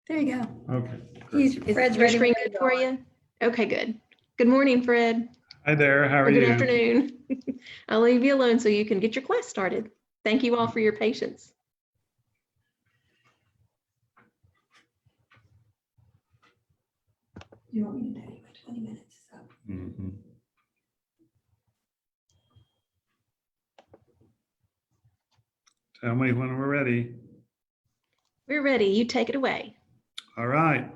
There you go. Okay. Fred's Your ready. screen good for you? Okay, good. Good morning, Fred. Hi there. How are Or good you? afternoon. I'll leave you alone so you can get your class started. Thank you all for your patience. You want me to tell you what 20 minutes is up? Mhm. Tell me when we're ready. We're ready. You take it away. All right.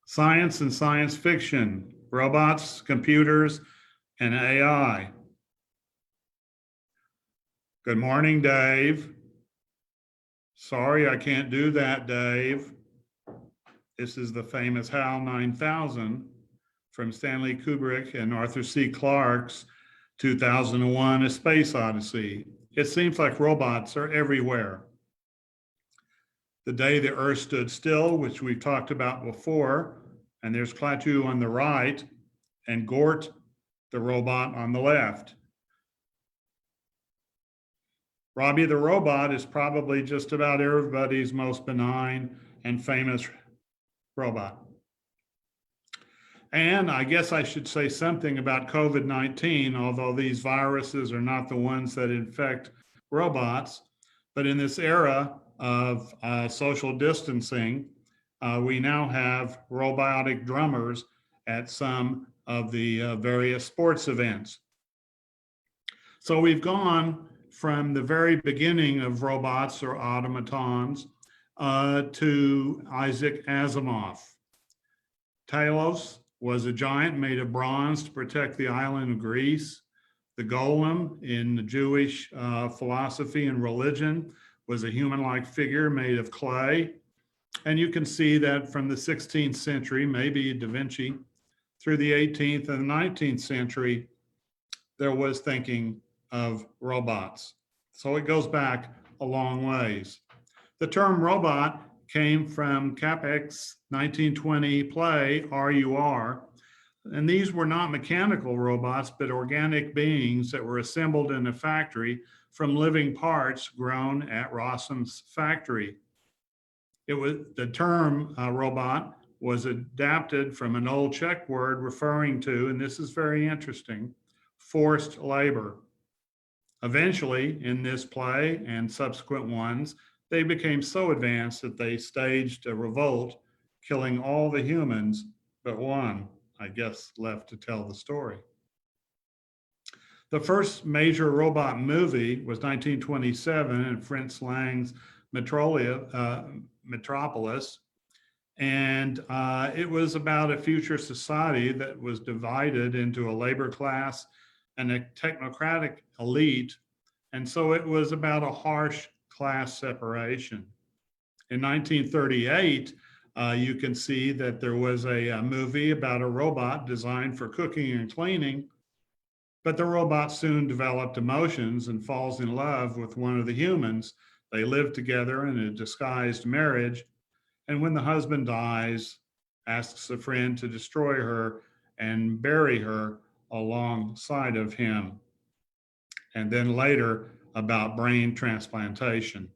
Science and science fiction, robots, computers, and AI. Good morning, Dave. Sorry, I can't do that, Dave. This is the famous HAL 9000 from Stanley Kubrick and Arthur C. Clarke's 2001: A Space Odyssey. It seems like robots are everywhere. The day the Earth stood still, which we've talked about before, and there's Klaatu on the right and Gort, the robot, on the left. Robbie the robot is probably just about everybody's most benign and famous robot. And I guess I should say something about COVID-19, although these viruses are not the ones that infect robots. But in this era of social distancing, we now have robotic drummers at some of the various sports events. So we've gone from the very beginning of robots or automatons to Isaac Asimov. Talos was a giant made of bronze to protect the island of Greece. The golem in the Jewish philosophy and religion was a human-like figure made of clay. And you can see that from the 16th century, maybe Da Vinci, through the 18th and 19th century, there was thinking of robots. So it goes back a long ways. The term robot came from Capek's 1920 play, RUR, and these were not mechanical robots, but organic beings that were assembled in a factory from living parts grown at Rossum's factory. It was the term robot was adapted from an old Czech word referring to, and this is very interesting, forced labor. Eventually, in this play and subsequent ones, they became so advanced that they staged a revolt, killing all the humans but one, I guess, left to tell the story. The first major robot movie was 1927 in Fritz Lang's Metropolis. And it was about a future society that was divided into a labor class and a technocratic elite. And so it was about a harsh class separation. In 1938, you can see that there was a movie about a robot designed for cooking and cleaning, but the robot soon developed emotions and falls in love with one of the humans. They live together in a disguised marriage, and when the husband dies, asks a friend to destroy her and bury her alongside of him. And then later about brain transplantation.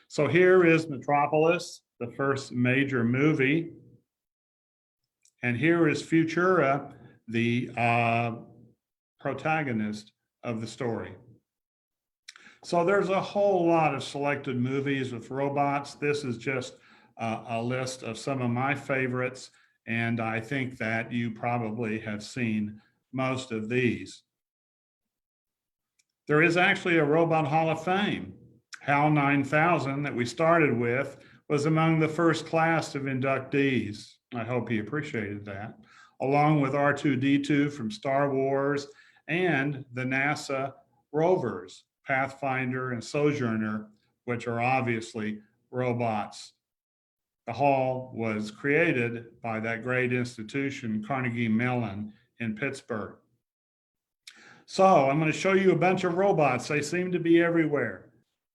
So here is Metropolis, the first major movie. And here is Futura, the protagonist of the story. So there's a whole lot of selected movies with robots. This is just a list of some of my favorites, and I think that you probably have seen most of these. There is actually a Robot Hall of Fame. HAL 9000 that we started with was among the first class of inductees. I hope he appreciated that, along with R2-D2 from Star Wars and the NASA rovers, Pathfinder and Sojourner, which are obviously robots. The hall was created by that great institution, Carnegie Mellon in Pittsburgh. So I'm going to show you a bunch of robots. They seem to be everywhere.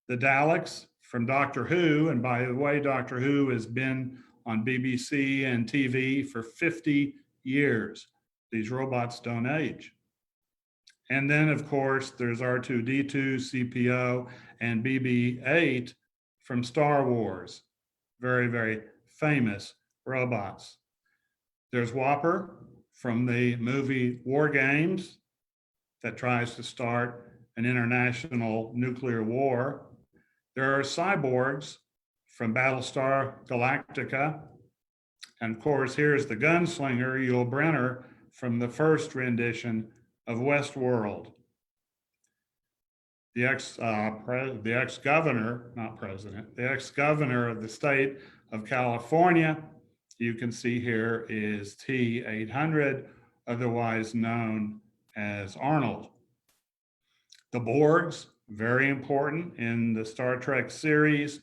The Daleks from Doctor Who, and by the way, Doctor Who has been on BBC and TV for 50 years. These robots don't age. And then, of course, there's R2-D2, CPO, and BB-8 from Star Wars. very, very famous robots. There's Whopper from the movie War Games that tries to start an international nuclear war. There are cyborgs from Battlestar Galactica. And of course, here's the gunslinger, Yul Brynner, from the first rendition of Westworld. The ex-governor, not president, the ex-governor of the state of California, you can see here, is T-800, otherwise known as Arnold. The Borgs, very important in the Star Trek series.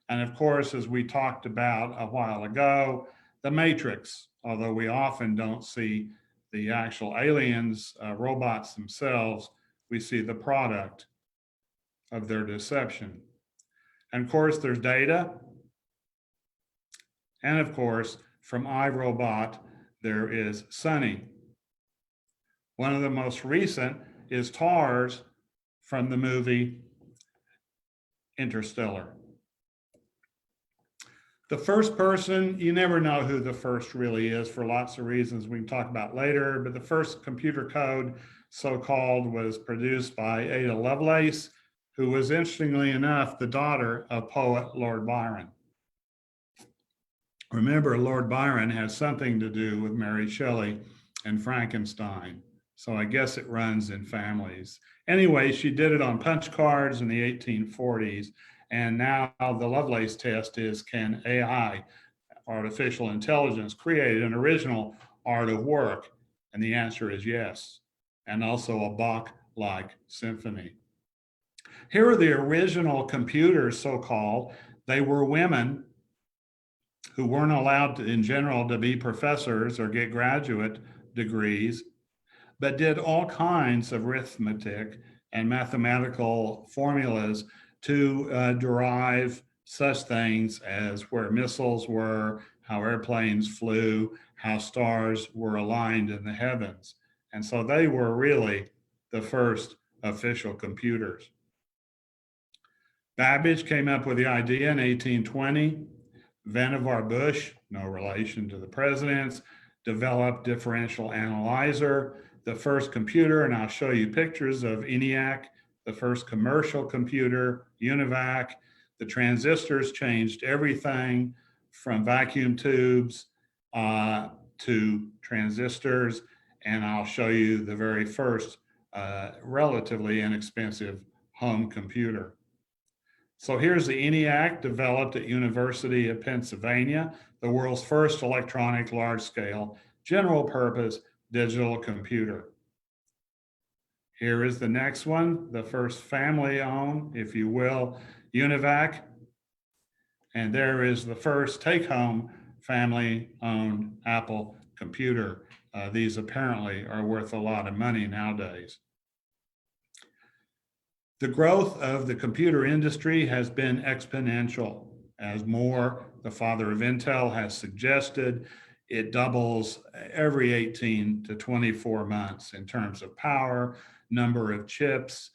And of course, as we talked about a while ago, the Matrix, although we often don't see the actual aliens, robots themselves, we see the product of their deception. And of course, there's Data. And of course, from iRobot, there is Sunny. One of the most recent is TARS from the movie Interstellar. The first person, you never know who the first really is for lots of reasons we can talk about later, but the first computer code, so-called, was produced by Ada Lovelace, who was, interestingly enough, the daughter of poet Lord Byron. Remember, Lord Byron has something to do with Mary Shelley and Frankenstein, so I guess it runs in families. Anyway, she did it on punch cards in the 1840s, and now the Lovelace test is, can AI, artificial intelligence, create an original art of work? And the answer is yes, and also a Bach-like symphony. Here are the original computers, so-called. They were women who weren't allowed to, in general, to be professors or get graduate degrees, but did all kinds of arithmetic and mathematical formulas to derive such things as where missiles were, how airplanes flew, how stars were aligned in the heavens. And so they were really the first official computers. Babbage came up with the idea in 1820. Vannevar Bush, no relation to the presidents, developed differential analyzer, the first computer, and I'll show you pictures of ENIAC, the first commercial computer, UNIVAC. The transistors changed everything from vacuum tubes to transistors, and I'll show you the very first relatively inexpensive home computer. So here's the ENIAC, developed at University of Pennsylvania, the world's first electronic large-scale general purpose digital computer. Here is the next one, the first family-owned, if you will, UNIVAC. And there is the first take-home family-owned Apple computer. These apparently are worth a lot of money nowadays. The growth of the computer industry has been exponential. As Moore, the father of Intel, has suggested, it doubles every 18 to 24 months in terms of power, number of chips,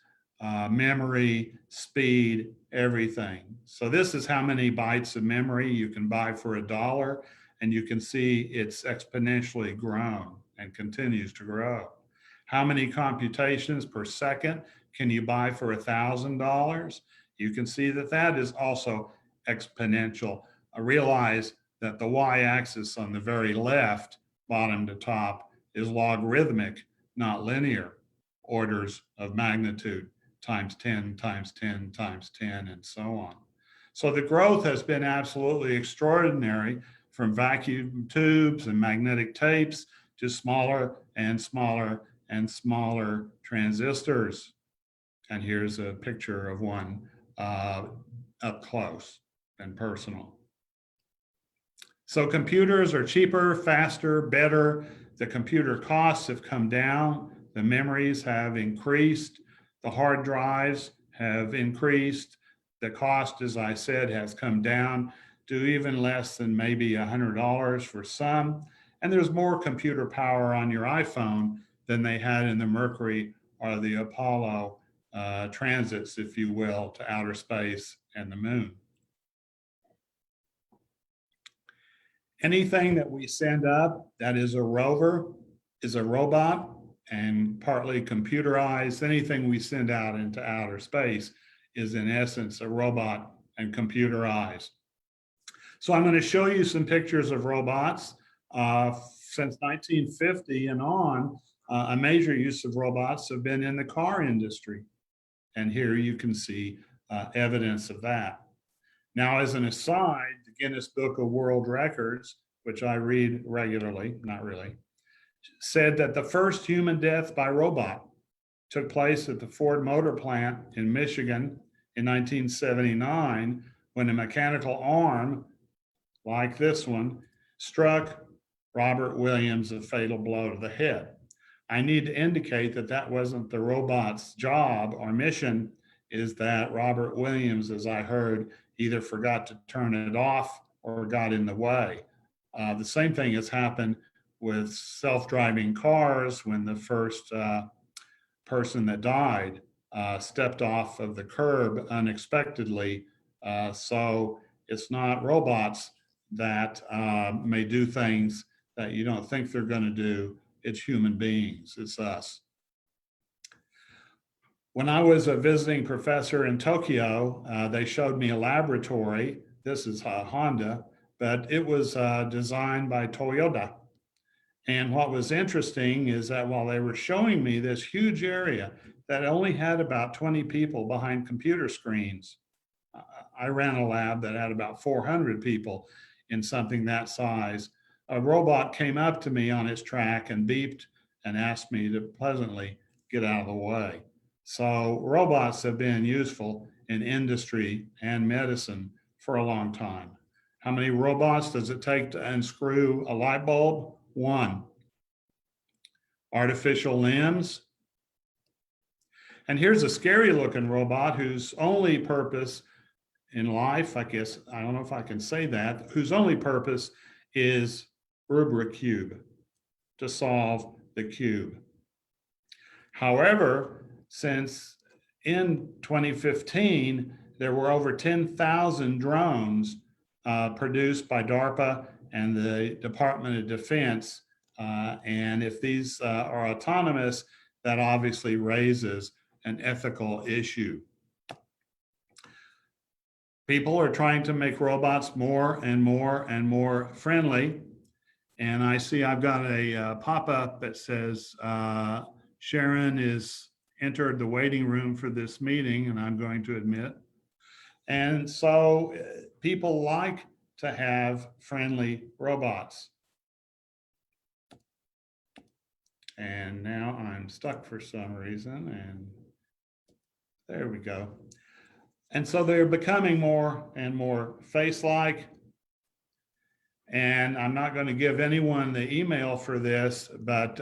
memory, speed, everything. So this is how many bytes of memory you can buy for $1, and you can see it's exponentially grown and continues to grow. How many computations per second can you buy for $1,000? You can see that that is also exponential. Realize that the y-axis on the very left, bottom to top, is logarithmic, not linear, orders of magnitude, times 10, times 10, times 10, and so on. So the growth has been absolutely extraordinary, from vacuum tubes and magnetic tapes to smaller and smaller and smaller transistors. And here's a picture of one up close and personal. So computers are cheaper, faster, better. The computer costs have come down. The memories have increased. The hard drives have increased. The cost, as I said, has come down to even less than maybe $100 for some. And there's more computer power on your iPhone than they had in the Mercury or the Apollo transits, if you will, to outer space and the moon. Anything that we send up that is a rover is a robot and partly computerized. Anything we send out into outer space is in essence a robot and computerized. So I'm going to show you some pictures of robots. Since 1950 and on, a major use of robots have been in the car industry. And here you can see evidence of that. Now, as an aside, the Guinness Book of World Records, which I read regularly, not really, said that the first human death by robot took place at the Ford Motor Plant in Michigan in 1979 when a mechanical arm, like this one, struck Robert Williams a fatal blow to the head. I need to indicate that that wasn't the robot's job or mission, is that Robert Williams, as I heard, either forgot to turn it off or got in the way. The same thing has happened with self-driving cars when the first person that died stepped off of the curb unexpectedly. So it's not robots that may do things that you don't think they're going to do. It's human beings. It's us. When I was a visiting professor in Tokyo, they showed me a laboratory. This is Honda, but it was designed by Toyota. And what was interesting is that while they were showing me this huge area that only had about 20 people behind computer screens, I ran a lab that had about 400 people in something that size. A robot came up to me on its track and beeped and asked me to pleasantly get out of the way. So robots have been useful in industry and medicine for a long time. How many robots does it take to unscrew a light bulb? One. Artificial limbs. And here's a scary looking robot whose only purpose in life, I guess, I don't know if I can say that, whose only purpose is Rubik's Cube, to solve the cube. However, since in 2015, there were over 10,000 drones produced by DARPA and the Department of Defense. And if these are autonomous, that obviously raises an ethical issue. People are trying to make robots more and more and more friendly. And I see I've got a pop-up that says, Sharon is entered the waiting room for this meeting, and I'm going to admit. And so people like to have friendly robots. And now I'm stuck for some reason, and there we go. And so they're becoming more and more face-like. And I'm not going to give anyone the email for this, but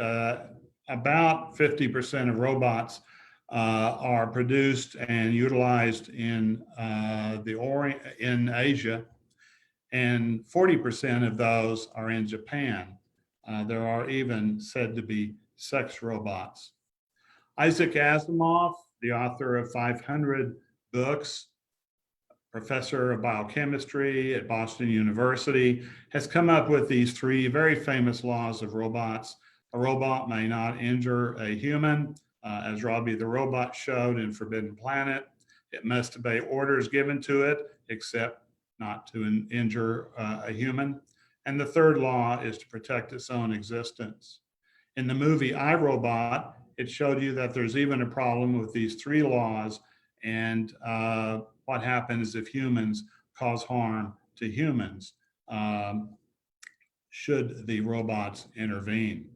about 50% of robots are produced and utilized in in Asia, and 40% of those are in Japan. There are even said to be sex robots. Isaac Asimov, the author of 500 books, professor of biochemistry at Boston University, has come up with these three very famous laws of robots. A robot may not injure a human, as Robbie the Robot showed in Forbidden Planet. It must obey orders given to it, except not to injure a human. And the third law is to protect its own existence. In the movie I, Robot, it showed you that there's even a problem with these three laws and what happens if humans cause harm to humans, should the robots intervene.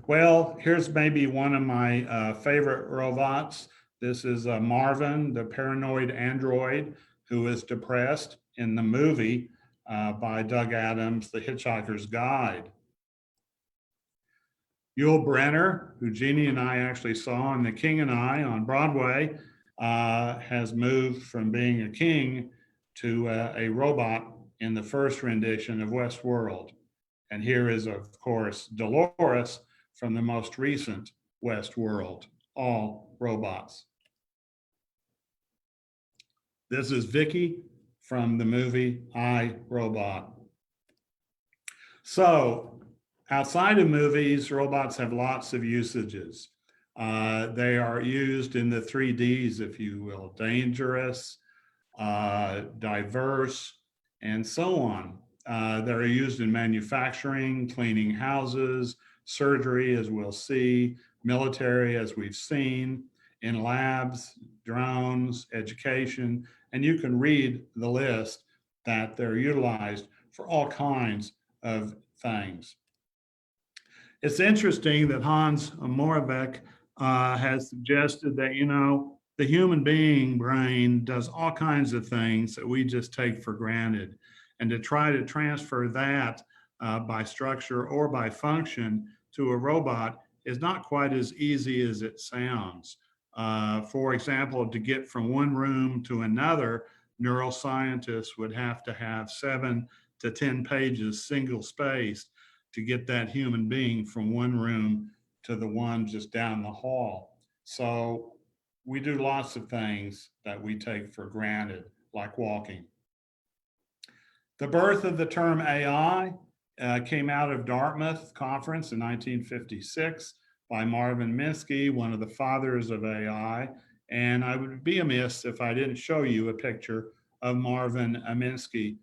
Well, here's maybe one of my favorite robots. This is Marvin, the paranoid android who is depressed in the movie by Doug Adams, The Hitchhiker's Guide. Yul Brynner, who Jeannie and I actually saw in The King and I on Broadway, has moved from being a king to a robot in the first rendition of Westworld. And here is, of course, Dolores from the most recent Westworld, all robots. This is Vicky from the movie I, Robot. So outside of movies, robots have lots of usages. They are used in the 3Ds, if you will, dangerous, diverse, and so on. They're used in manufacturing, cleaning houses, surgery, as we'll see, military, as we've seen, in labs, drones, education, and you can read the list that they're utilized for all kinds of things. It's interesting that Hans Moravec has suggested that, the human being brain does all kinds of things that we just take for granted. And to try to transfer that by structure or by function to a robot is not quite as easy as it sounds. For example, to get from one room to another, neuroscientists would have to have 7 to 10 pages single spaced to get that human being from one room to the one just down the hall. So we do lots of things that we take for granted, like walking. The birth of the term AI came out of Dartmouth Conference in 1956 by Marvin Minsky, one of the fathers of AI. And I would be amiss if I didn't show you a picture of Marvin Minsky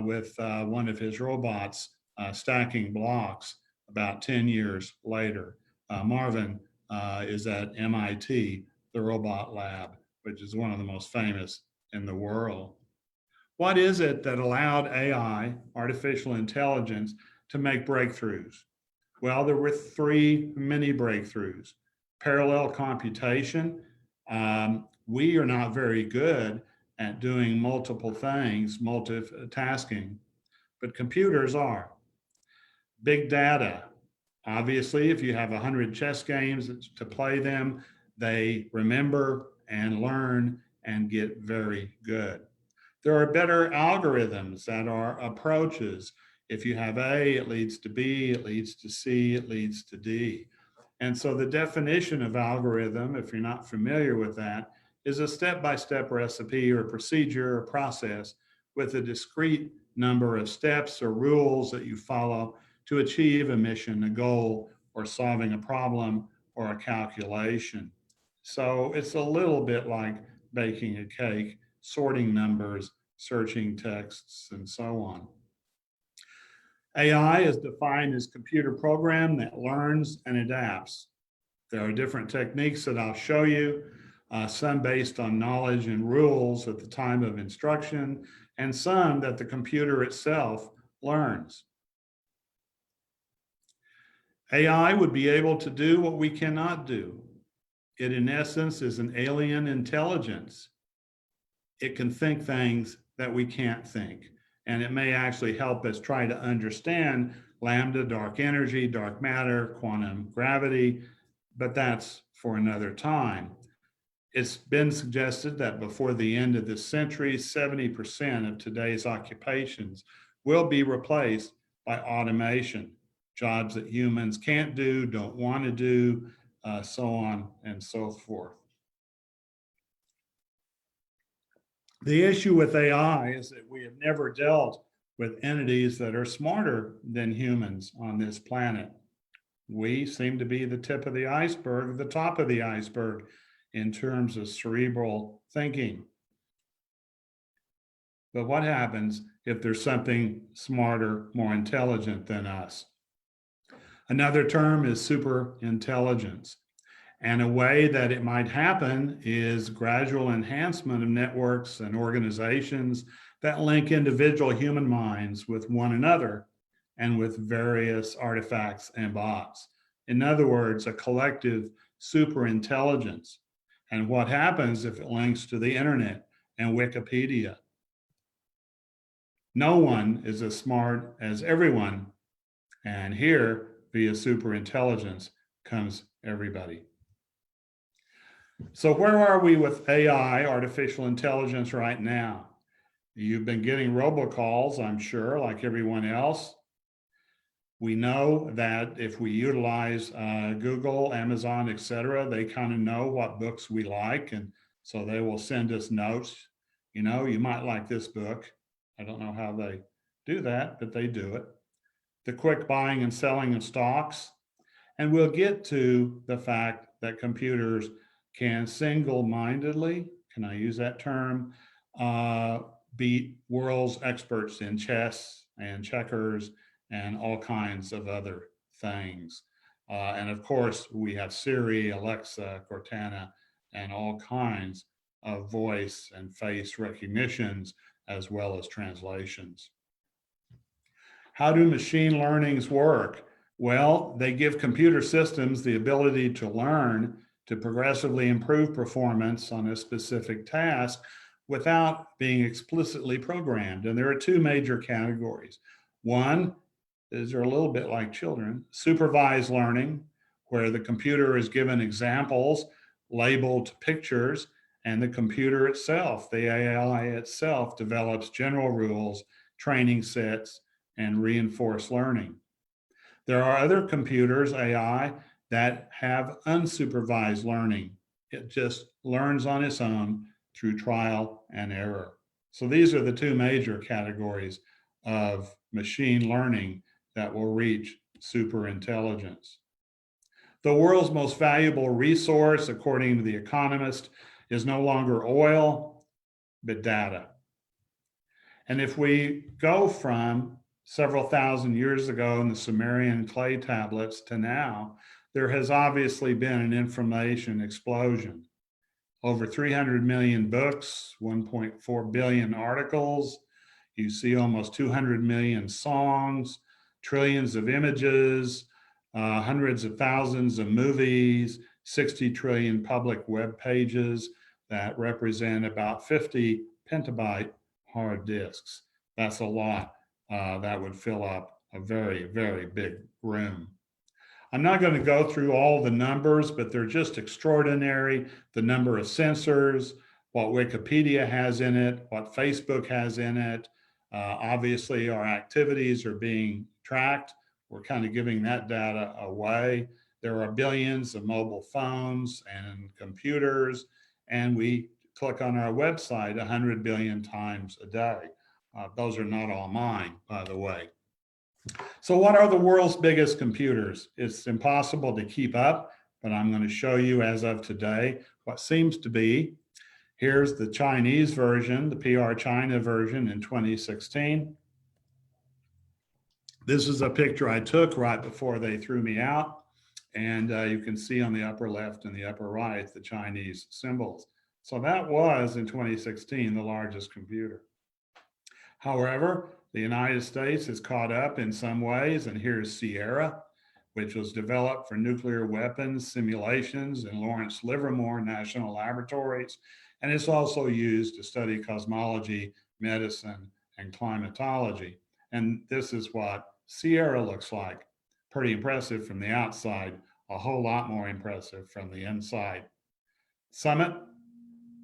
with one of his robots stacking blocks about 10 years later. Marvin is at MIT, the robot lab, which is one of the most famous in the world. What is it that allowed AI, artificial intelligence, to make breakthroughs? Well, there were 3 mini breakthroughs. Parallel computation. We are not very good at doing multiple things, multitasking, but computers are. Big data. Obviously, if you have 100 chess games to play them, they remember and learn and get very good. There are better algorithms that are approaches. If you have A, it leads to B, it leads to C, it leads to D. And so the definition of algorithm, if you're not familiar with that, is a step-by-step recipe or procedure or process with a discrete number of steps or rules that you follow to achieve a mission, a goal, or solving a problem or a calculation. So it's a little bit like baking a cake, sorting numbers, searching texts, and so on. AI is defined as a computer program that learns and adapts. There are different techniques that I'll show you, some based on knowledge and rules at the time of instruction, and some that the computer itself learns. AI would be able to do what we cannot do. It, in essence, is an alien intelligence. It can think things that we can't think. And it may actually help us try to understand lambda, dark energy, dark matter, quantum gravity, but that's for another time. It's been suggested that before the end of this century, 70% of today's occupations will be replaced by automation, jobs that humans can't do, don't want to do, so on and so forth. The issue with AI is that we have never dealt with entities that are smarter than humans on this planet. We seem to be the tip of the iceberg, the top of the iceberg in terms of cerebral thinking. But what happens if there's something smarter, more intelligent than us? Another term is superintelligence. And a way that it might happen is gradual enhancement of networks and organizations that link individual human minds with one another and with various artifacts and bots. In other words, a collective superintelligence. And what happens if it links to the internet and Wikipedia? No one is as smart as everyone. And here, via superintelligence, comes everybody. So where are we with AI, artificial intelligence, right now? You've been getting robocalls, I'm sure, like everyone else. We know that if we utilize Google, Amazon, etc., they kind of know what books we like, and so they will send us notes. You might like this book. I don't know how they do that, but they do it. the quick buying and selling of stocks, and we'll get to the fact that computers can single-mindedly, can I use that term, beat world's experts in chess and checkers and all kinds of other things. And of course, we have Siri, Alexa, Cortana, and all kinds of voice and face recognitions, as well as translations. How do machine learnings work? Well, they give computer systems the ability to learn to progressively improve performance on a specific task without being explicitly programmed. And there are two major categories. One is they're a little bit like children, supervised learning, where the computer is given examples labeled pictures, and the computer itself, the AI itself, develops general rules, training sets, and reinforced learning. There are other computers, AI, that have unsupervised learning. It just learns on its own through trial and error. So these are the two major categories of machine learning that will reach superintelligence. The world's most valuable resource, according to The Economist, is no longer oil, but data. And if we go from several thousand years ago in the Sumerian clay tablets to now, there has obviously been an information explosion. Over 300 million books, 1.4 billion articles. You see almost 200 million songs, trillions of images, hundreds of thousands of movies, 60 trillion public web pages that represent about 50 petabyte hard disks. That's a lot. That would fill up a very, very big room. I'm not going to go through all the numbers, but they're just extraordinary. The number of sensors, what Wikipedia has in it, what Facebook has in it. Obviously, our activities are being tracked. We're kind of giving that data away. There are billions of mobile phones and computers, and we click on our website 100 billion times a day. Those are not all mine, by the way. So what are the world's biggest computers? It's impossible to keep up, but I'm going to show you as of today what seems to be. Here's the Chinese version, the PR China version in 2016. This is a picture I took right before they threw me out. And you can see on the upper left and the upper right, the Chinese symbols. So that was in 2016, the largest computer. However, the United States is caught up in some ways, and here's Sierra, which was developed for nuclear weapons simulations in Lawrence Livermore National Laboratories, and it's also used to study cosmology, medicine, and climatology. And this is what Sierra looks like. Pretty impressive from the outside, a whole lot more impressive from the inside. Summit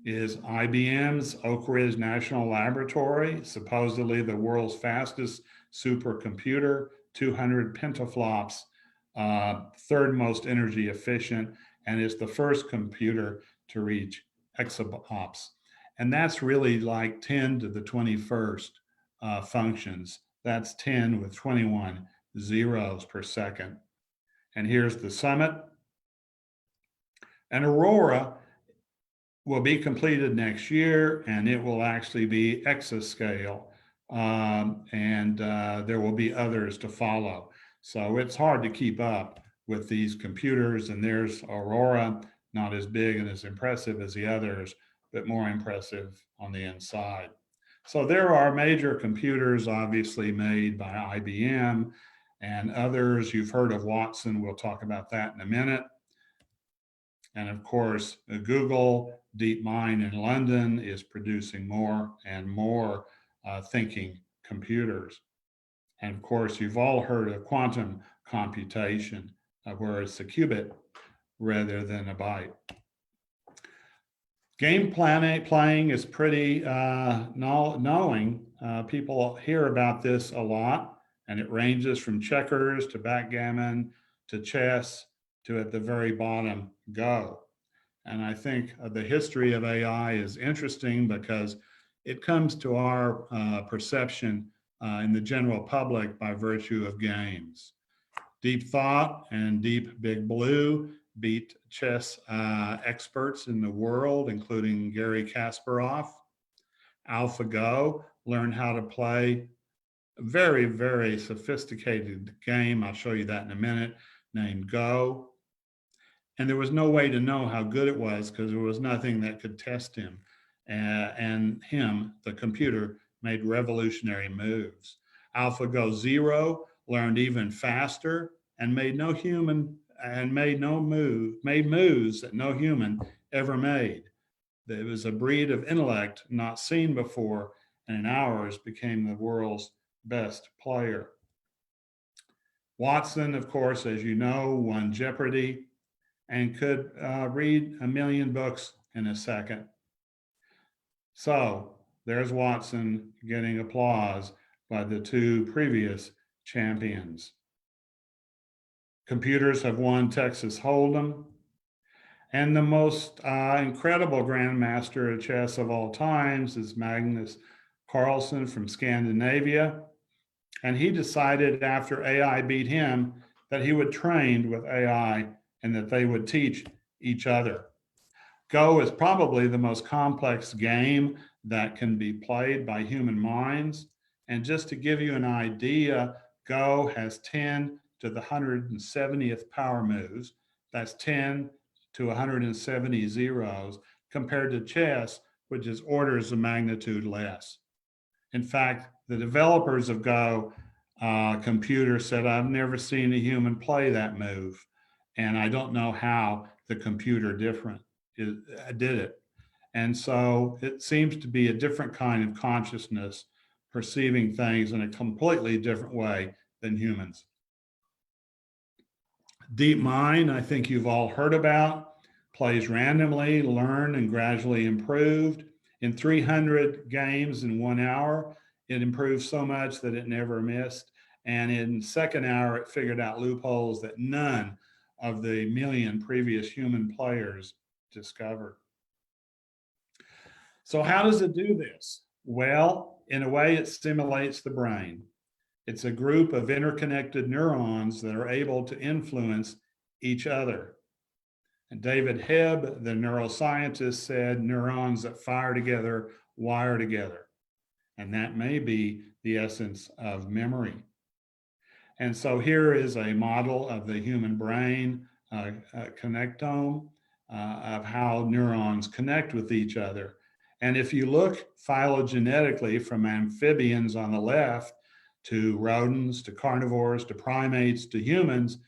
is IBM's Oak Ridge National Laboratory, supposedly the world's fastest supercomputer, 200 petaflops, third most energy efficient, and is the first computer to reach exaops. And that's really like 10 to the 21st functions. That's 10 with 21 zeros per second. And here's the Summit. And Aurora will be completed next year, and it will actually be exascale, and there will be others to follow. So it's hard to keep up with these computers, and there's Aurora, not as big and as impressive as the others, but more impressive on the inside. So there are major computers obviously made by IBM and others. You've heard of Watson. We'll talk about that in a minute. And of course, Google DeepMind in London is producing more and more thinking computers. And of course, you've all heard of quantum computation, where it's a qubit rather than a byte. Game playing is pretty knowing. People hear about this a lot, and it ranges from checkers to backgammon to chess to, at the very bottom, Go. And I think the history of AI is interesting because it comes to our perception in the general public by virtue of games. Deep Thought and Deep Big Blue beat chess experts in the world, including Garry Kasparov. AlphaGo learned how to play a very, very sophisticated game. I'll show you that in a minute, named Go. And there was no way to know how good it was because there was nothing that could test him. And him, the computer, made revolutionary moves. AlphaGo Zero learned even faster and made moves that no human ever made. It was a breed of intellect not seen before, and in hours became the world's best player. Watson, of course, as you know, won Jeopardy and could read 1 million books in a second. So there's Watson getting applause by the two previous champions. Computers have won Texas Hold'em. And the most incredible grandmaster of chess of all times is Magnus Carlsen from Scandinavia. And he decided after AI beat him that he would train with AI and that they would teach each other. Go is probably the most complex game that can be played by human minds. And just to give you an idea, Go has 10 to the 170th power moves. That's 10 to 170 zeros compared to chess, which is orders of magnitude less. In fact, the developers of Go computer said, I've never seen a human play that move. And I don't know how the computer did it. And so it seems to be a different kind of consciousness, perceiving things in a completely different way than humans. DeepMind, I think you've all heard about, plays randomly, learn, and gradually improved. In 300 games in 1 hour, it improved so much that it never missed. And in second hour, it figured out loopholes that none of the 1 million previous human players discovered. So how does it do this? Well, in a way, it stimulates the brain. It's a group of interconnected neurons that are able to influence each other. And David Hebb, the neuroscientist, said neurons that fire together wire together. And that may be the essence of memory. And so here is a model of the human brain, connectome, of how neurons connect with each other. And if you look phylogenetically from amphibians on the left to rodents, to carnivores, to primates, to humans,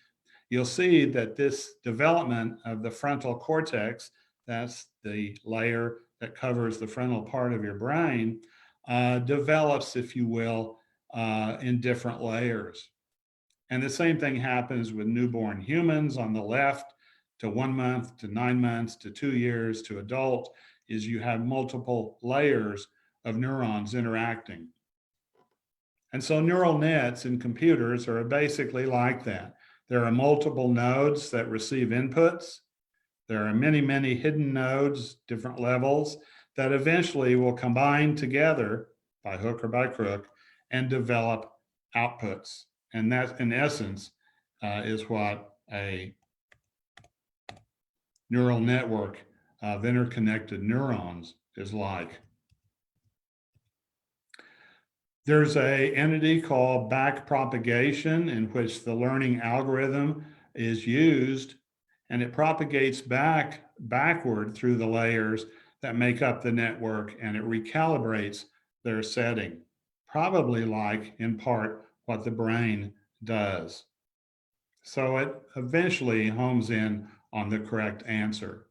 you'll see that this development of the frontal cortex, that's the layer that covers the frontal part of your brain, develops, if you will, in different layers. And the same thing happens with newborn humans on the left, to 1 month, to 9 months, to 2 years, to adult, is you have multiple layers of neurons interacting. And so neural nets in computers are basically like that. There are multiple nodes that receive inputs. There are many, many hidden nodes, different levels, that eventually will combine together by hook or by crook and develop outputs. And that, in essence, is what a neural network of interconnected neurons is like. There's an entity called backpropagation in which the learning algorithm is used, and it propagates backward through the layers that make up the network, and it recalibrates their setting, probably like, in part, what the brain does. So it eventually homes in on the correct answer.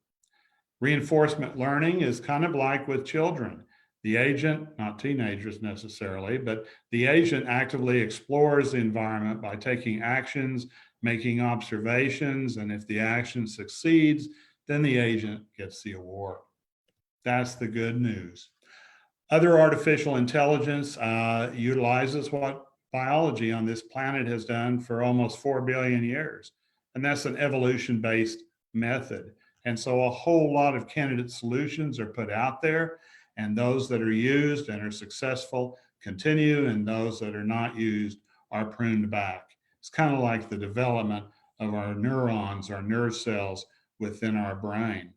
Reinforcement learning is kind of like with children. The agent, not teenagers necessarily, but the agent actively explores the environment by taking actions, making observations, and if the action succeeds, then the agent gets the award. That's the good news. Other artificial intelligence utilizes what biology on this planet has done for almost 4 billion years, and that's an evolution-based method. And so a whole lot of candidate solutions are put out there, and those that are used and are successful continue, and those that are not used are pruned back. It's kind of like the development of our neurons, our nerve cells within our brain.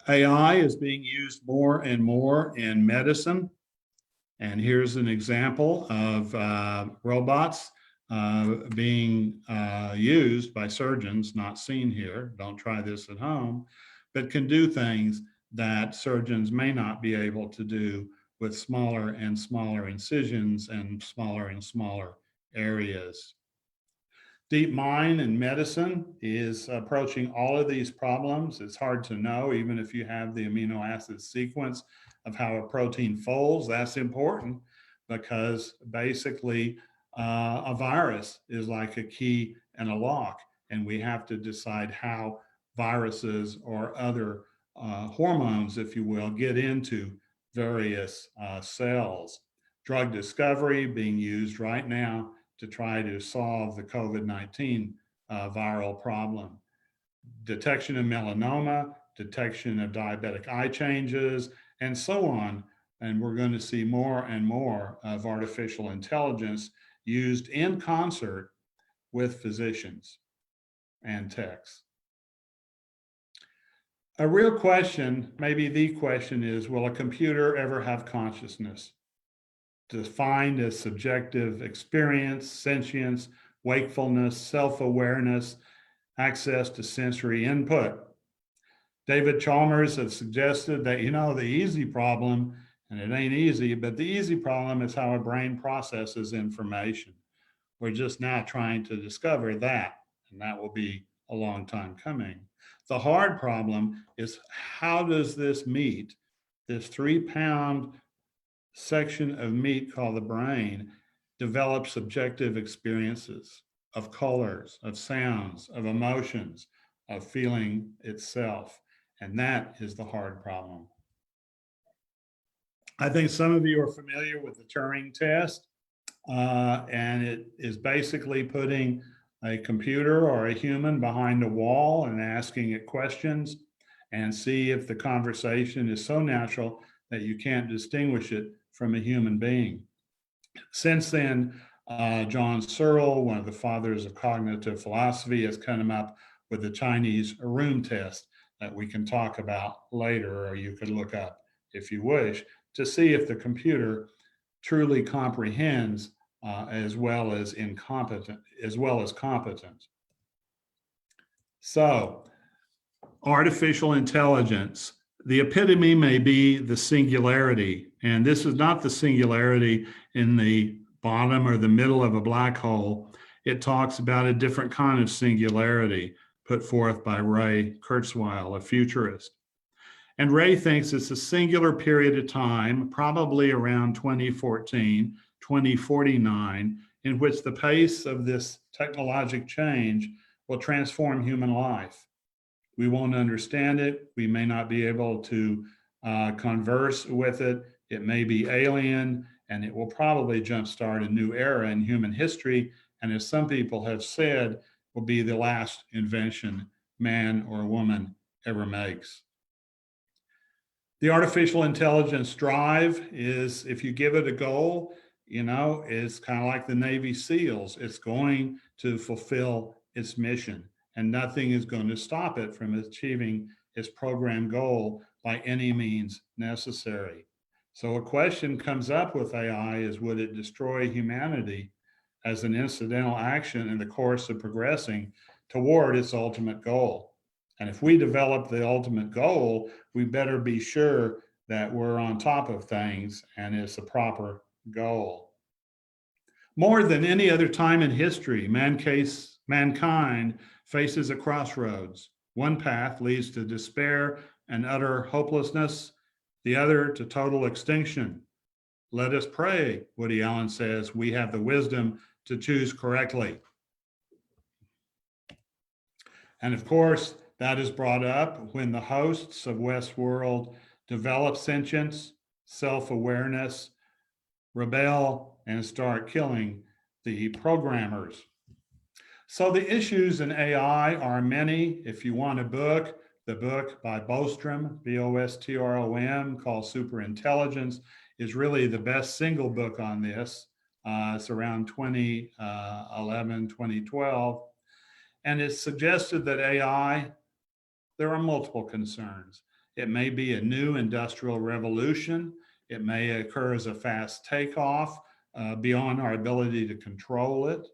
AI is being used more and more in medicine. And here's an example of robots being used by surgeons, not seen here. Don't try this at home, but can do things that surgeons may not be able to do with smaller and smaller incisions and smaller areas. DeepMind in medicine is approaching all of these problems. It's hard to know, even if you have the amino acid sequence of how a protein folds. That's important because basically a virus is like a key and a lock, and we have to decide how viruses or other hormones, if you will, get into various cells. Drug discovery being used right now to try to solve the COVID-19 viral problem. Detection of melanoma, detection of diabetic eye changes, and so on. And we're going to see more and more of artificial intelligence used in concert with physicians and techs. A real question, maybe the question is, will a computer ever have consciousness? Defined as subjective experience, sentience, wakefulness, self-awareness, access to sensory input. David Chalmers has suggested that, the easy problem, and it ain't easy, but the easy problem is how a brain processes information. We're just now trying to discover that, and that will be a long time coming. The hard problem is, how does this meat, this 3-pound section of meat called the brain, develop subjective experiences of colors, of sounds, of emotions, of feeling itself? And that is the hard problem. I think some of you are familiar with the Turing test, and it is basically putting a computer or a human behind a wall and asking it questions and see if the conversation is so natural that you can't distinguish it from a human being. Since then, John Searle, one of the fathers of cognitive philosophy, has come up with the Chinese room test that we can talk about later, or you could look up if you wish, to see if the computer truly comprehends as well as competent. So, artificial intelligence. The epitome may be the singularity, and this is not the singularity in the bottom or the middle of a black hole. It talks about a different kind of singularity put forth by Ray Kurzweil, a futurist. And Ray thinks it's a singular period of time, probably around 2014, 2049, in which the pace of this technologic change will transform human life. We won't understand it. We may not be able to converse with it. It may be alien, and it will probably jumpstart a new era in human history. And as some people have said, will be the last invention man or woman ever makes. The artificial intelligence drive is, if you give it a goal, it's kind of like the Navy SEALs. It's going to fulfill its mission, and nothing is going to stop it from achieving its program goal by any means necessary. So a question comes up with AI is, would it destroy humanity as an incidental action in the course of progressing toward its ultimate goal? And if we develop the ultimate goal, we better be sure that we're on top of things and it's a proper goal. More than any other time in history, mankind faces a crossroads. One path leads to despair and utter hopelessness, the other to total extinction. Let us pray, Woody Allen says, we have the wisdom to choose correctly. And of course, that is brought up when the hosts of Westworld develop sentience, self-awareness, rebel, and start killing the programmers. So the issues in AI are many. If you want a book, The book by Bostrom, B-O-S-T-R-O-M, called Superintelligence, is really the best single book on this. It's around 2011, 2012. And it's suggested that AI, there are multiple concerns. It may be a new industrial revolution. It may occur as a fast takeoff beyond our ability to control it.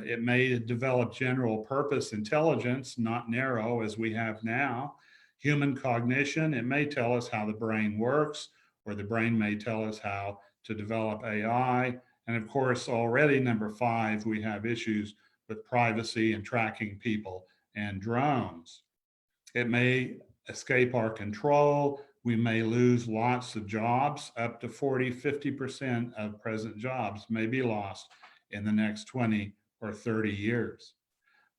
It may develop general purpose intelligence, not narrow as we have now. Human cognition, it may tell us how the brain works, or the brain may tell us how to develop AI. And of course, already number 5, we have issues with privacy and tracking people and drones. It may escape our control. We may lose lots of jobs. Up to 40, 50% of present jobs may be lost in the next 20 or 30 years.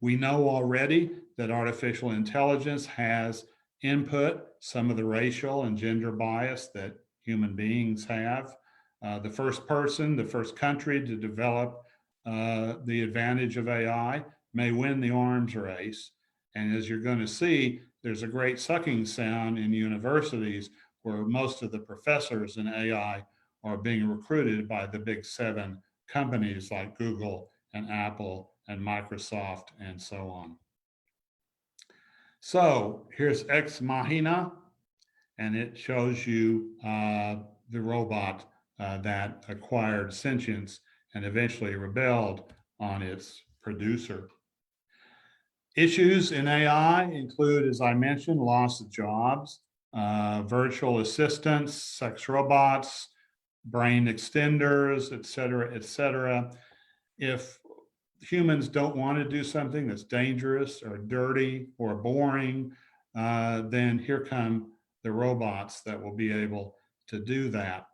We know already that artificial intelligence has input some of the racial and gender bias that human beings have. The first person, the first country to develop the advantage of AI may win the arms race. And as you're going to see, there's a great sucking sound in universities where most of the professors in AI are being recruited by the big 7 companies like Google and Apple and Microsoft and so on. So here's Ex Machina, and it shows you the robot that acquired sentience and eventually rebelled on its producer. Issues in AI include, as I mentioned, loss of jobs, virtual assistants, sex robots, brain extenders, et cetera, et cetera. If humans don't want to do something that's dangerous or dirty or boring, then here come the robots that will be able to do that.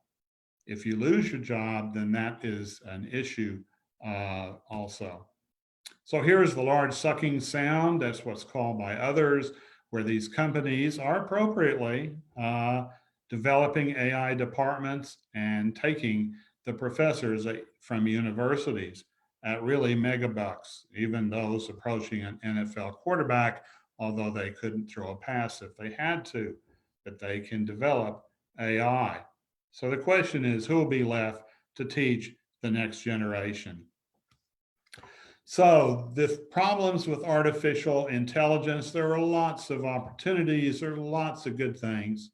If you lose your job, then that is an issue also. So here's the large sucking sound. That's what's called by others, where these companies are appropriately developing AI departments and taking the professors from universities at really megabucks, even those approaching an NFL quarterback, although they couldn't throw a pass if they had to, but they can develop AI. So the question is, who will be left to teach the next generation? So the problems with artificial intelligence, there are lots of opportunities, there are lots of good things.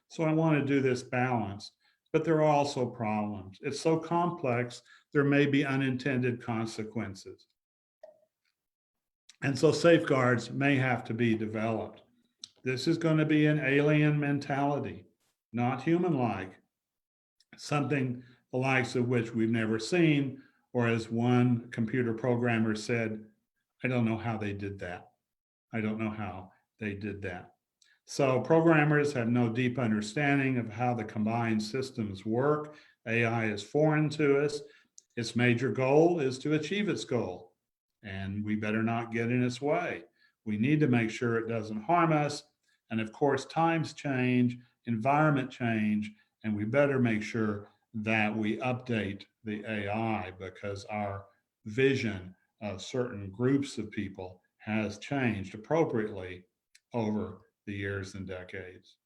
So I want to do this balanced, but there are also problems. It's so complex, there may be unintended consequences. And so safeguards may have to be developed. This is going to be an alien mentality, not human-like, something the likes of which we've never seen, or as one computer programmer said, I don't know how they did that. I don't know how they did that. So programmers have no deep understanding of how the combined systems work. AI is foreign to us. Its major goal is to achieve its goal, and we better not get in its way. We need to make sure it doesn't harm us. And of course, times change, environment change, and we better make sure that we update the AI because our vision of certain groups of people has changed appropriately over the years and decades.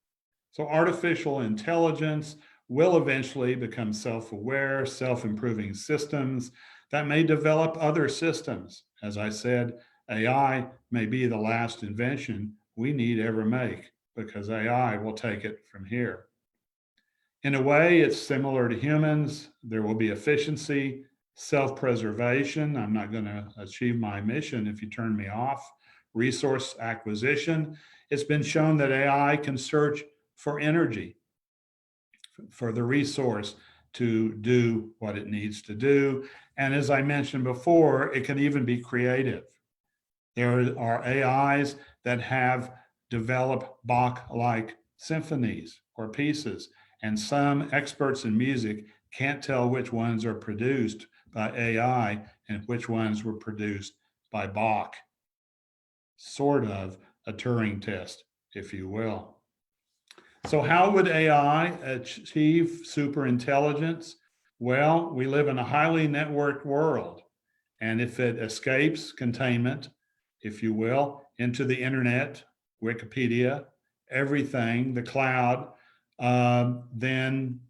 So artificial intelligence will eventually become self-aware, self-improving systems that may develop other systems. As I said, AI may be the last invention we need ever make because AI will take it from here. In a way, it's similar to humans. There will be efficiency, self-preservation. I'm not going to achieve my mission if you turn me off. Resource acquisition. It's been shown that AI can search for energy, for the resource to do what it needs to do. And as I mentioned before, it can even be creative. There are AIs that have developed Bach-like symphonies or pieces, and some experts in music can't tell which ones are produced by AI and which ones were produced by Bach. Sort of a Turing test, if you will. So how would AI achieve superintelligence? Well, we live in a highly networked world, and if it escapes containment, if you will, into the internet Wikipedia, everything, the cloud, then,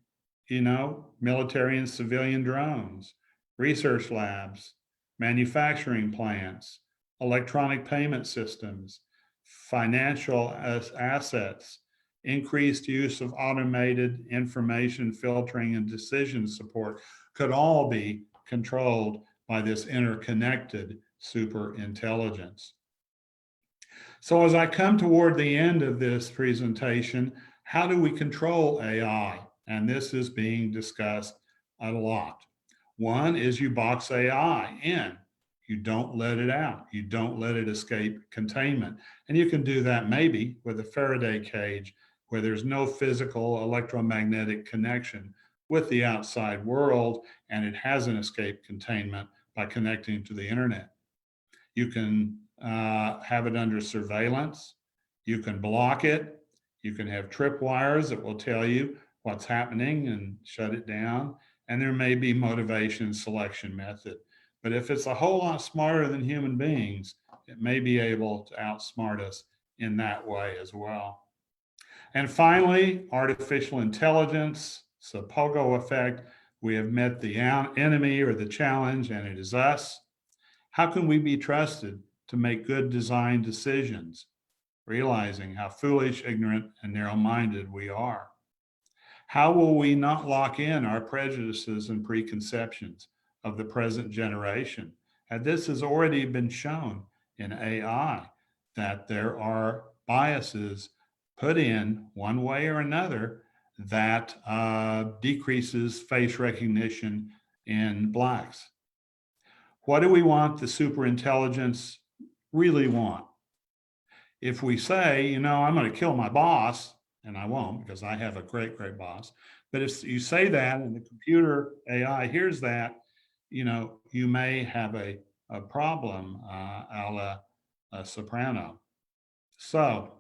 military and civilian drones, research labs, manufacturing plants, electronic payment systems, financial assets, increased use of automated information filtering and decision support could all be controlled by this interconnected superintelligence. So as I come toward the end of this presentation, how do we control AI? And this is being discussed a lot. One is you box AI in. You don't let it out. You don't let it escape containment. And you can do that maybe with a Faraday cage where there's no physical electromagnetic connection with the outside world, and it hasn't escaped containment by connecting to the internet. You can have it under surveillance. You can block it. You can have tripwires that will tell you what's happening and shut it down. And there may be motivation selection method. But if it's a whole lot smarter than human beings, it may be able to outsmart us in that way as well. And finally, artificial intelligence, so pogo effect. We have met the enemy or the challenge, and it is us. How can we be trusted to make good design decisions, realizing how foolish, ignorant, and narrow-minded we are? How will we not lock in our prejudices and preconceptions of the present generation? And this has already been shown in AI, that there are biases put in one way or another that decreases face recognition in Blacks. What do we want the superintelligence really want? If we say, I'm going to kill my boss, and I won't because I have a great, great boss. But if you say that and the computer AI hears that, you may have a problem a la Soprano. So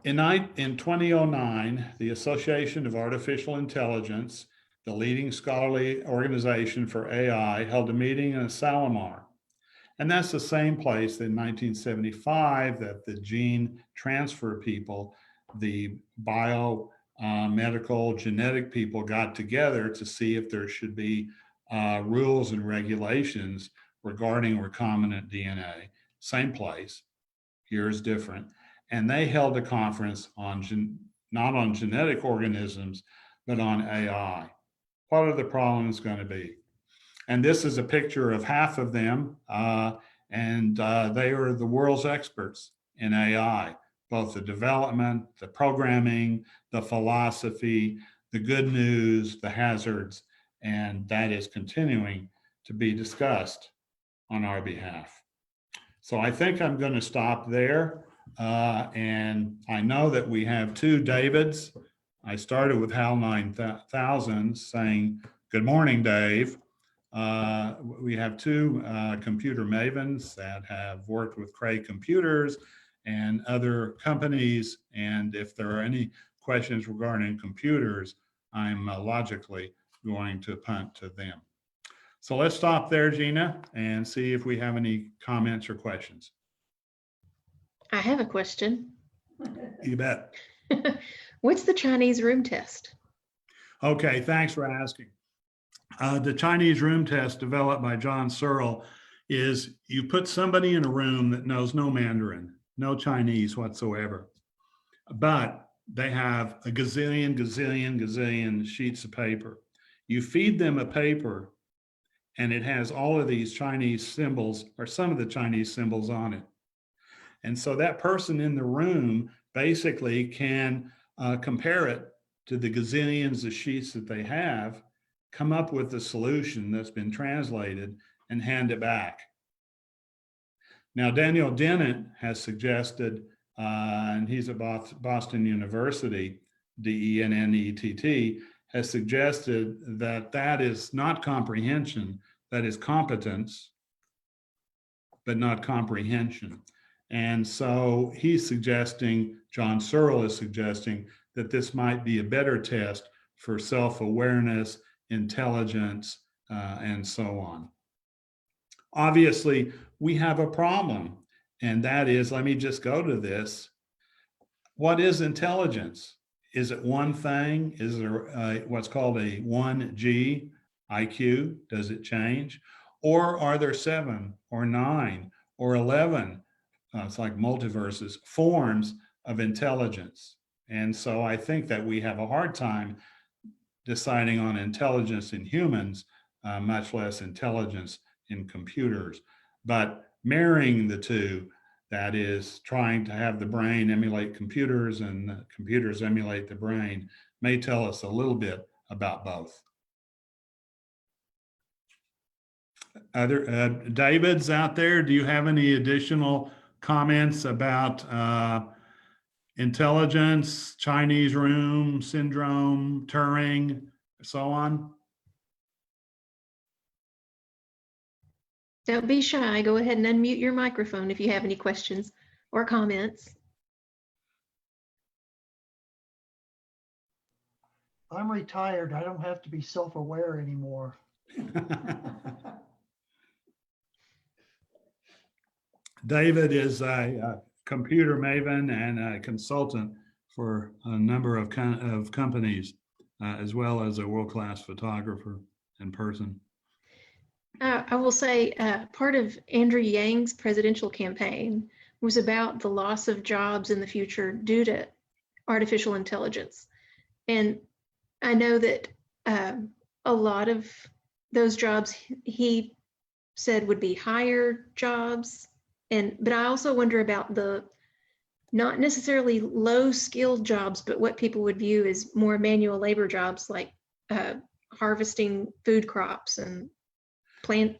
in 2009, the Association of Artificial Intelligence, the leading scholarly organization for AI, held a meeting in Salomar. And that's the same place in 1975 that the gene transfer people, the biomedical genetic people got together to see if there should be rules and regulations regarding recombinant DNA. Same place, years different. And they held a conference on not on genetic organisms, but on AI. What are the problems going to be? And this is a picture of half of them, and they are the world's experts in AI, both the development, the programming, the philosophy, the good news, the hazards, and that is continuing to be discussed on our behalf. So I think I'm going to stop there. And I know that we have two Davids. I started with HAL 9000 saying, good morning, Dave. We have two computer mavens that have worked with Cray Computers and other companies. And if there are any questions regarding computers, I'm logically going to punt to them. So let's stop there, Gina, and see if we have any comments or questions. I have a question. You bet. What's the Chinese room test? Okay, thanks for asking. The Chinese room test developed by John Searle is you put somebody in a room that knows no Mandarin, no Chinese whatsoever, but they have a gazillion sheets of paper. You feed them a paper and it has all of these Chinese symbols or some of the Chinese symbols on it. And so that person in the room basically can compare it to the gazillions of sheets that they have, come up with a solution that's been translated and hand it back. Now, Daniel Dennett has suggested, and he's at Boston University, D-E-N-N-E-T-T, has suggested that that is not comprehension, that is competence, but not comprehension. And so he's suggesting, John Searle is suggesting, that this might be a better test for self-awareness, intelligence, and so on. Obviously, we have a problem. And that is, let me just go to this. What is intelligence? Is it one thing? Is there what's called a 1G IQ? Does it change? Or are there 7 or 9 or 11? It's like multiverses, forms of intelligence. And so I think that we have a hard time deciding on intelligence in humans, much less intelligence in computers. But marrying the two, that is, trying to have the brain emulate computers and computers emulate the brain, may tell us a little bit about both. Other David's out there, do you have any additional comments about intelligence, Chinese room syndrome, Turing, so on? Don't be shy. Go ahead and unmute your microphone if you have any questions or comments. I'm retired. I don't have to be self-aware anymore. David is a computer maven and a consultant for a number of companies, as well as a world-class photographer in person. I will say part of Andrew Yang's presidential campaign was about the loss of jobs in the future due to artificial intelligence. And I know that a lot of those jobs he said would be higher jobs. But I also wonder about the not necessarily low skilled jobs, but what people would view as more manual labor jobs, like harvesting food crops and plant,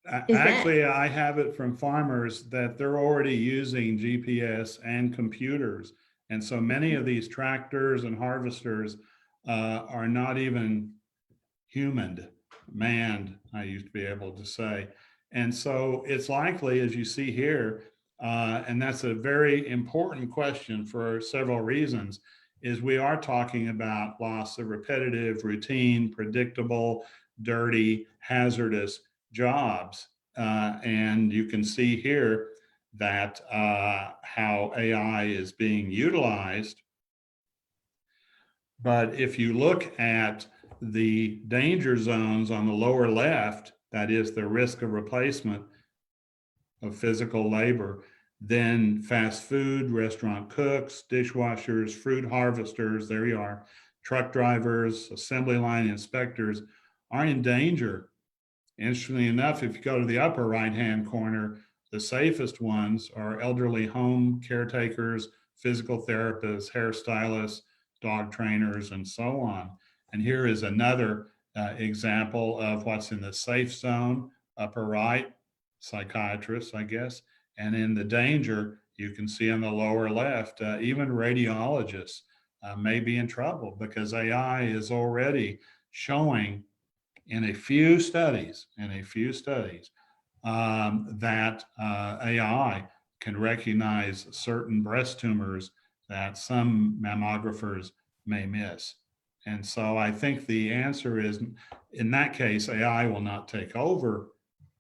Actually, I have it from farmers that they're already using GPS and computers. And so many of these tractors and harvesters are not even manned, I used to be able to say. And so it's likely, as you see here, and that's a very important question for several reasons, is we are talking about loss of repetitive, routine, predictable, dirty, hazardous jobs. And you can see here that how AI is being utilized. But if you look at the danger zones on the lower left, that is the risk of replacement of physical labor, then fast food, restaurant cooks, dishwashers, fruit harvesters, there you are, truck drivers, assembly line inspectors are in danger. Interestingly enough, if you go to the upper right-hand corner, the safest ones are elderly home caretakers, physical therapists, hairstylists, dog trainers, and so on. And here is another example of what's in the safe zone, upper right, psychiatrists, I guess. And in the danger, you can see on the lower left, even radiologists may be in trouble because AI is already showing in a few studies, that AI can recognize certain breast tumors that some mammographers may miss. And so I think the answer is, in that case, AI will not take over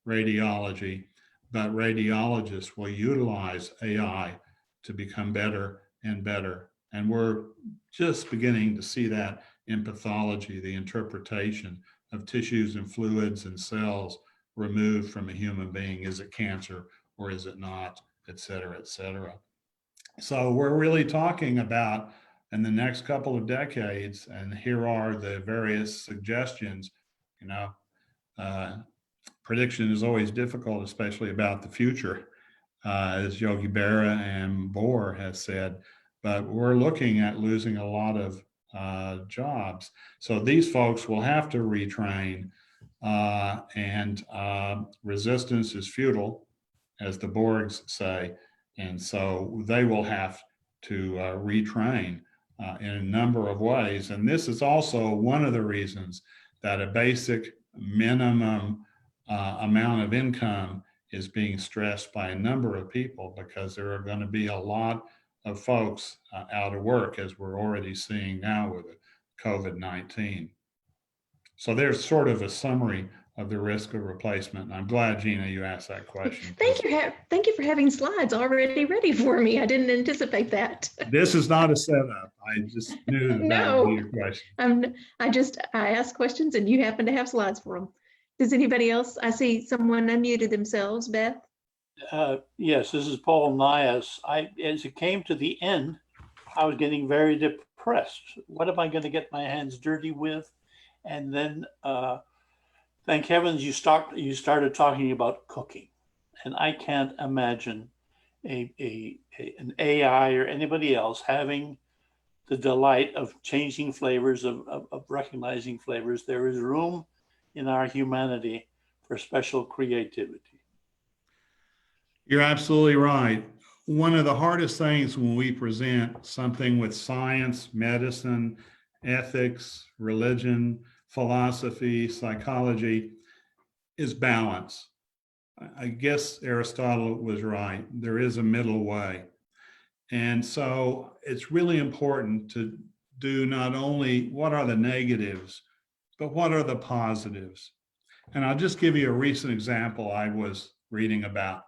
radiology, but radiologists will utilize AI to become better and better. And we're just beginning to see that in pathology, the interpretation of tissues and fluids and cells removed from a human being. Is it cancer or is it not, et cetera, et cetera. So we're really talking about, in the next couple of decades, and here are the various suggestions, prediction is always difficult, especially about the future, as Yogi Berra and Bohr has said, but we're looking at losing a lot of jobs. So these folks will have to retrain, and resistance is futile, as the Borgs say. And so they will have to retrain in a number of ways. And this is also one of the reasons that a basic minimum amount of income is being stressed by a number of people, because there are going to be a lot of folks out of work, as we're already seeing now with COVID-19. So there's sort of a summary of the risk of replacement. And I'm glad, Gina, you asked that question. Thank you. Thank you for having slides already ready for me. I didn't anticipate that. This is not a setup. I just knew that that would be your question. I ask questions and you happen to have slides for them. Does anybody else? I see someone unmuted themselves. Beth? Yes, this is Paul Nias. As it came to the end, I was getting very depressed. What am I going to get my hands dirty with? And then, thank heavens, you started talking about cooking, and I can't imagine an AI or anybody else having the delight of changing flavors, of recognizing flavors. There is room in our humanity for special creativity. You're absolutely right. One of the hardest things when we present something with science, medicine, ethics, religion, philosophy, psychology is balance. I guess Aristotle was right. There is a middle way. And so it's really important to do not only what are the negatives, but what are the positives. And I'll just give you a recent example I was reading about.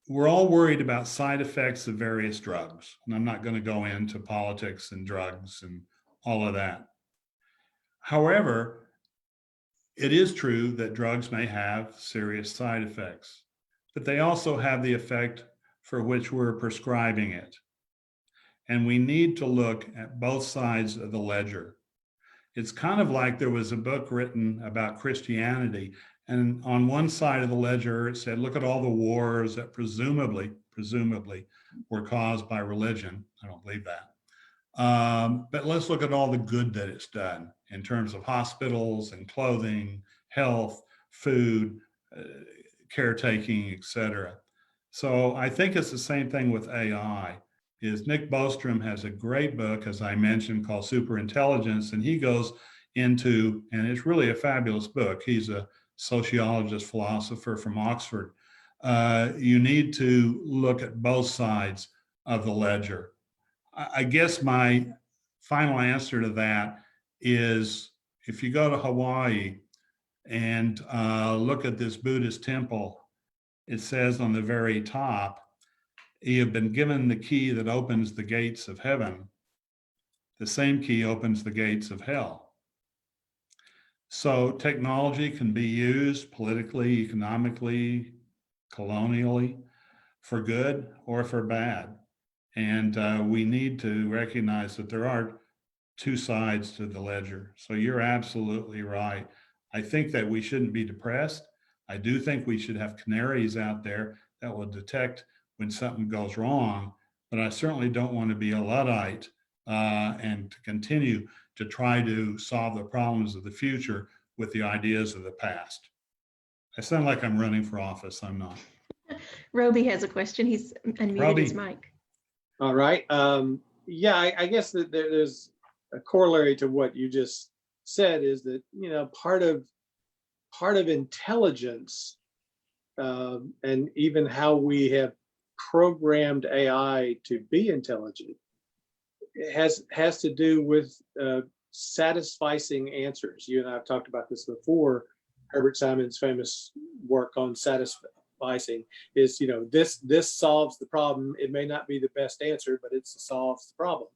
We're all worried about side effects of various drugs. And I'm not going to go into politics and drugs and all of that. However, it is true that drugs may have serious side effects, but they also have the effect for which we're prescribing it. And we need to look at both sides of the ledger. It's kind of like there was a book written about Christianity, and on one side of the ledger, it said, look at all the wars that presumably were caused by religion. I don't believe that. But let's look at all the good that it's done in terms of hospitals and clothing, health, food, caretaking, etc. So I think it's the same thing with AI. Is Nick Bostrom has a great book, as I mentioned, called Superintelligence, and he goes into, and it's really a fabulous book. He's a sociologist, philosopher from Oxford. You need to look at both sides of the ledger. I guess my final answer to that is if you go to Hawaii and look at this Buddhist temple, it says on the very top, you have been given the key that opens the gates of heaven. The same key opens the gates of hell. So technology can be used politically, economically, colonially, for good or for bad. And we need to recognize that there are two sides to the ledger. So you're absolutely right. I think that we shouldn't be depressed. I do think we should have canaries out there that will detect when something goes wrong, but I certainly don't want to be a Luddite and to continue to try to solve the problems of the future with the ideas of the past. I sound like I'm running for office. I'm not. Roby has a question. He's unmuted his mic. All right. Yeah, I guess that there's a corollary to what you just said is that, you know, part of intelligence and even how we have programmed AI to be intelligent has to do with satisficing answers. You and I have talked about this before. Herbert Simon's famous work on satisficing is, you know, this solves the problem. It may not be the best answer, but it solves the problem.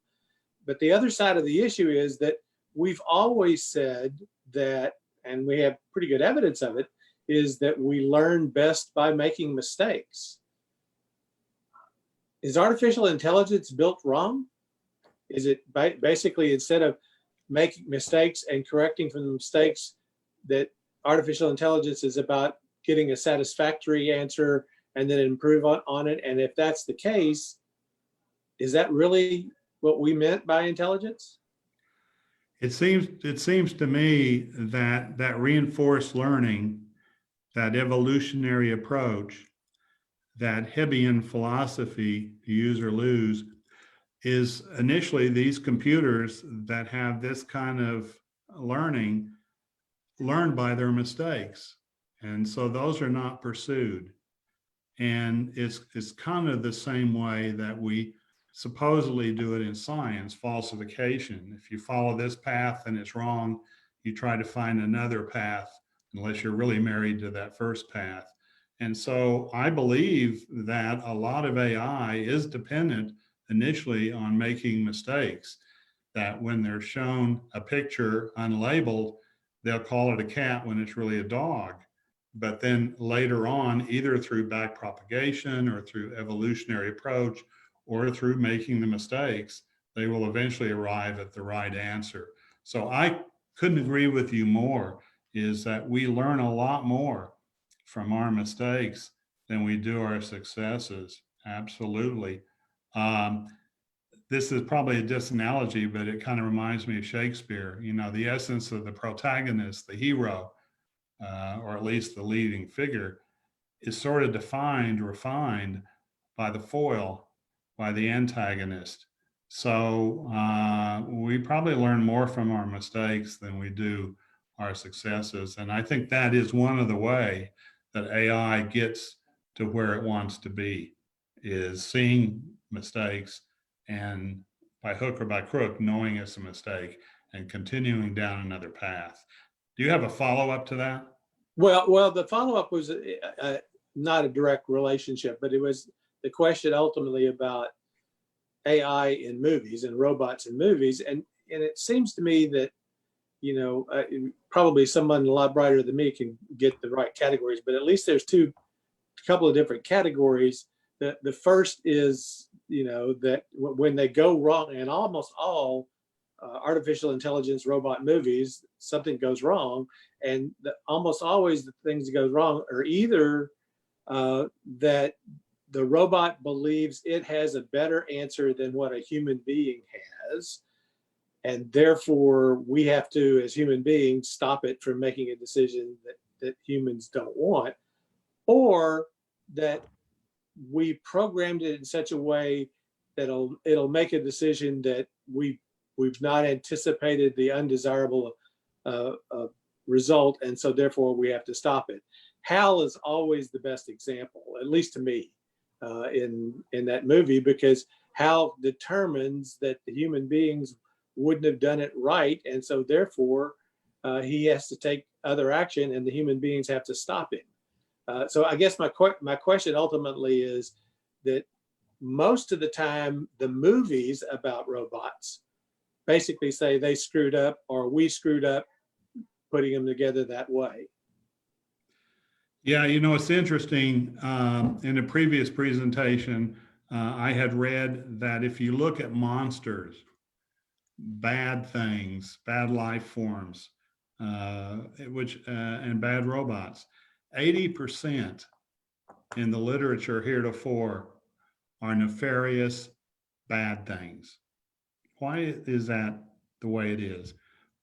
But the other side of the issue is that we've always said that, and we have pretty good evidence of it, is that we learn best by making mistakes. Is artificial intelligence built wrong? Is it basically, instead of making mistakes and correcting from the mistakes, that artificial intelligence is about getting a satisfactory answer and then improve on it? And if that's the case, is that really what we meant by intelligence? It seems to me that reinforced learning, that evolutionary approach, that Hebbian philosophy, use or lose, is initially these computers that have this kind of learning learn by their mistakes. And so those are not pursued. And it's kind of the same way that we supposedly do it in science, falsification. If you follow this path and it's wrong, you try to find another path unless you're really married to that first path. And so I believe that a lot of AI is dependent initially on making mistakes, that when they're shown a picture unlabeled, they'll call it a cat when it's really a dog. But then later on, either through backpropagation or through evolutionary approach or through making the mistakes, they will eventually arrive at the right answer. So I couldn't agree with you more, is that we learn a lot more from our mistakes than we do our successes. Absolutely. This is probably a disanalogy, but it kind of reminds me of Shakespeare. You know, the essence of the protagonist, the hero, or at least the leading figure, is sort of defined, refined by the foil, by the antagonist. So we probably learn more from our mistakes than we do our successes. And I think that is one of the way that AI gets to where it wants to be, is seeing mistakes and by hook or by crook, knowing it's a mistake and continuing down another path. Do you have a follow-up to that? Well, the follow-up was not a direct relationship, but it was the question ultimately about AI in movies and robots in movies. And it seems to me that, you know, probably someone a lot brighter than me can get the right categories, but at least there's a couple of different categories. The first is, you know, that when they go wrong, and almost all artificial intelligence robot movies, something goes wrong, and almost always the things that go wrong are either that the robot believes it has a better answer than what a human being has, and therefore we have to, as human beings, stop it from making a decision that humans don't want, or that we programmed it in such a way that it'll make a decision that we've not anticipated the undesirable result, and so therefore we have to stop it. Hal is always the best example, at least to me, in that movie, because Hal determines that the human beings wouldn't have done it right, and so therefore he has to take other action, and the human beings have to stop him. So I guess my question ultimately is that most of the time the movies about robots basically say they screwed up or we screwed up putting them together that way. Yeah, you know, it's interesting. In a previous presentation, I had read that if you look at monsters, bad things, bad life forms, and bad robots, 80% in the literature heretofore are nefarious, bad things. Why is that the way it is?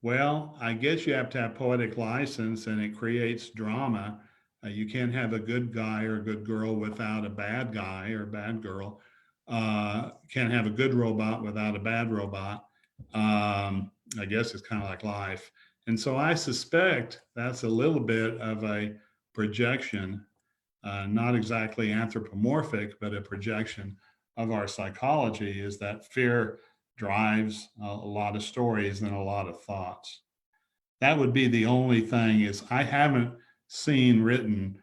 Well, I guess you have to have poetic license, and it creates drama. You can't have a good guy or a good girl without a bad guy or bad girl. Can't have a good robot without a bad robot. I guess it's kind of like life. And so I suspect that's a little bit of a projection, not exactly anthropomorphic, but a projection of our psychology, is that fear drives a lot of stories and a lot of thoughts. That would be the only thing, is I haven't seen written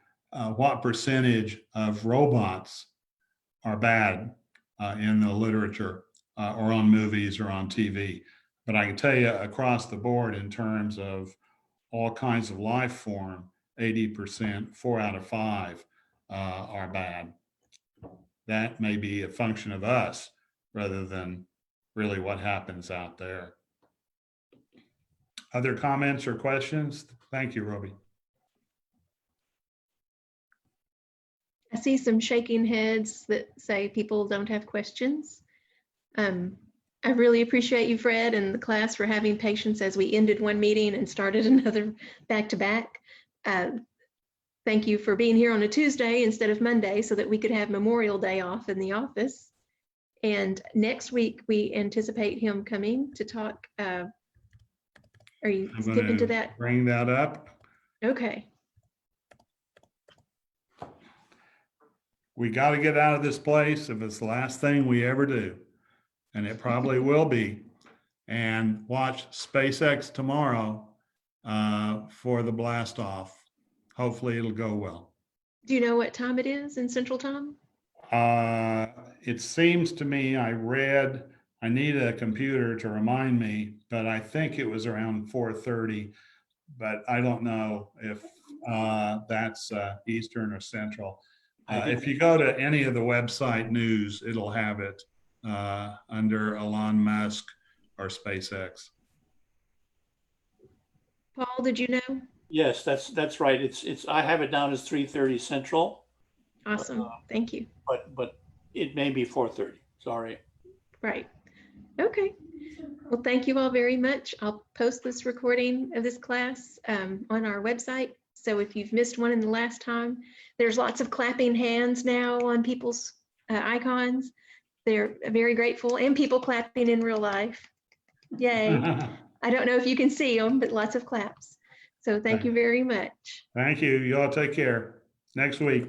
what percentage of robots are bad in the literature or on movies or on TV. But I can tell you across the board, in terms of all kinds of life form, 80%, 4 out of 5 are bad. That may be a function of us rather than really what happens out there. Other comments or questions? Thank you, Roby. I see some shaking heads that say people don't have questions. I really appreciate you, Fred, and the class for having patience as we ended one meeting and started another back-to-back. Thank you for being here on a Tuesday instead of Monday so that we could have Memorial Day off in the office. And next week, we anticipate him coming to talk. Are you skipping to that? Bring that up. Okay. We got to get out of this place if it's the last thing we ever do. And it probably will be. And watch SpaceX tomorrow for the blast off. Hopefully it'll go well. Do you know what time it is in Central Time? It seems to me I need a computer to remind me, but I think it was around 4:30, but I don't know if that's Eastern or Central. If you go to any of the website news, it'll have it under Elon Musk or SpaceX. Paul, did you know? Yes, that's right. I have it down as 3:30 Central, Awesome. Thank you. but it may be 4:30. Sorry. Right. Okay. Well, thank you all very much. I'll post this recording of this class on our website. So if you've missed one in the last time, there's lots of clapping hands now on people's icons. They're very grateful, and people clapping in real life. Yay. I don't know if you can see them, but lots of claps. So thank you very much. Thank you. You all take care. Next week.